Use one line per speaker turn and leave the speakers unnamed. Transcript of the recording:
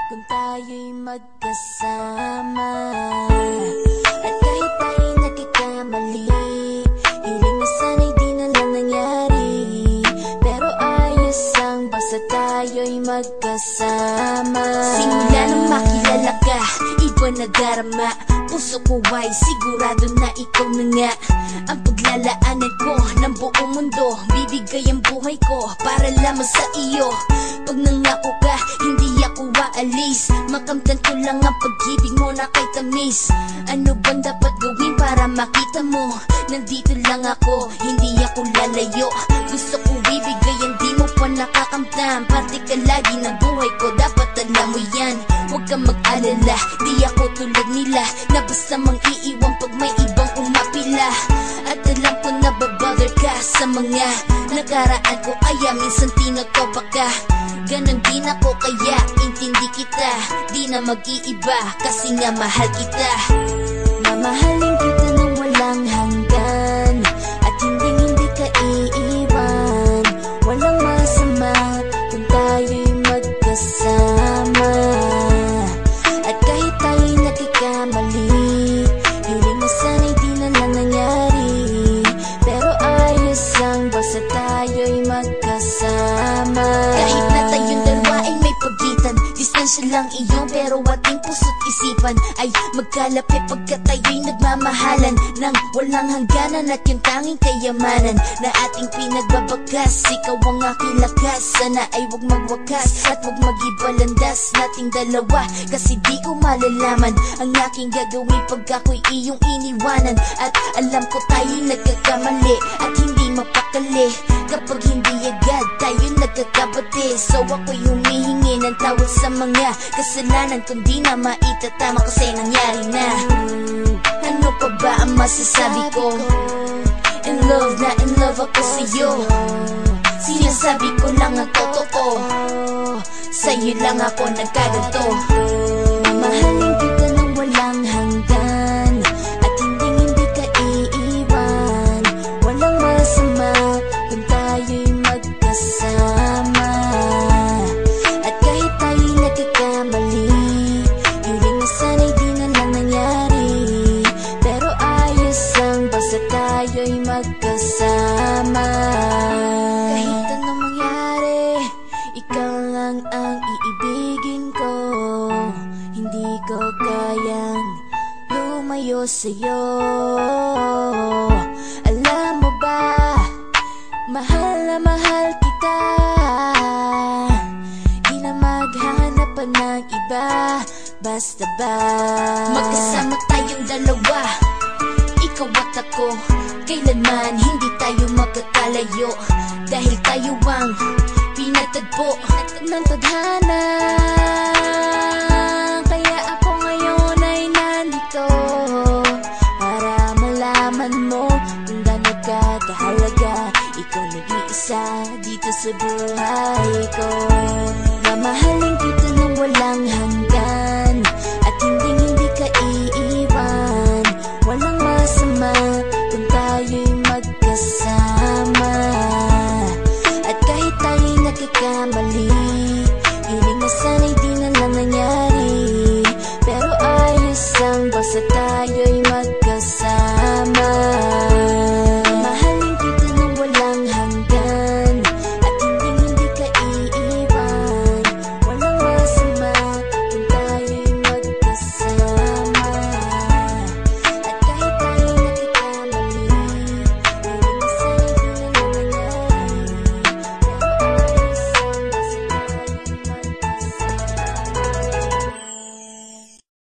kung tayo'y magkasama. At kahit tayo'y nagkakamali, hiling na sana'y di na lang nangyari. Pero ayos ang basta tayo'y magkasama. Simula nang makilala ka, iba na darama. Puso ko ay sigurado na ikaw na nga ang paglalaanan ko ng buong mundo. Bibigay ang buhay ko para lamang sa iyo. Pag nangako ka, hindi ako aalis. Makamtan ko lang ang pag-ibig mo na kay tamis. Ano bang dapat gawin para makita mo? Nandito lang ako, hindi ako lalayo. Gusto ko ibigay ang di mo pa nakakamtan. Parte ka lagi ng buhay ko, dapat alam mo yan. Huwag kang mag-alala, di ako tulad nila na basta mang iiwan pag may ibang umapila. At alam ko na babother ka sa mga nakaraan ko, kaya minsan tinotopa ka. Ganon din ako kaya intindi kita. Di na mag-iiba kasi nga mahal kita. Mamahalin kita nang walang hanggan, at hindi ka iiwan. Walang masama kung tayo'y magkasama. At kahit tayo'y nagkakamali, hiling na sana'y di na lang nangyari. Pero ayos lang basta tayo'y magkasama. Kahit na tayong dalawa ay may pagitan, distansya lang iyon pero ating puso't isipan ay magkalapit pagkat tayo'y nagmamahalan ng walang hangganan. At yung tanging kayamanan na ating pinagbabakas, ikaw ang aking lakas. Sana ay huwag magwakas at huwag mag-ibalandas nating dalawa, kasi di ko malalaman ang aking gagawin pag ako'y iyong iniwanan. At alam ko tayo'y nagkakamali at hindi mapakali kapag hindi agad tayo nagkakabati. So ako'y humihingi ng tawad sa mga kasalanan kung di na maitatama kasi nangyari na. Ano pa ba ang masasabi ko? In love na in love ako sa'yo. Sinasabi ko lang ang totoo, sa'yo lang ako nagkaganto. Mamahalin kita nang walang hanggan, at hindi ka iiwan. Walang masama kung tayo'y magkasama. At kahit tayo'y nagkakamali, hiling na sana'y di na lang nangyari. Pero ayos lang basta tayo'y magkasama. Kahit anong mangyari, ikaw lang ang iibigin ko. Hindi ko kayang lumayo sa'yo. Alam mo ba, mahal na mahal kita. Di na maghanap pa ng iba, basta ba magkasama tayong dalawa, ikaw at ako. Kailanman hindi tayo magkakalayo, dahil tayo ang pinatagpo ng tadhana. Kaya ako ngayon ay nandito para malaman mo kung gaano ka kahalaga. Ikaw nag-iisa dito sa buhay ko. Mamahalin kita nang walang hanggan,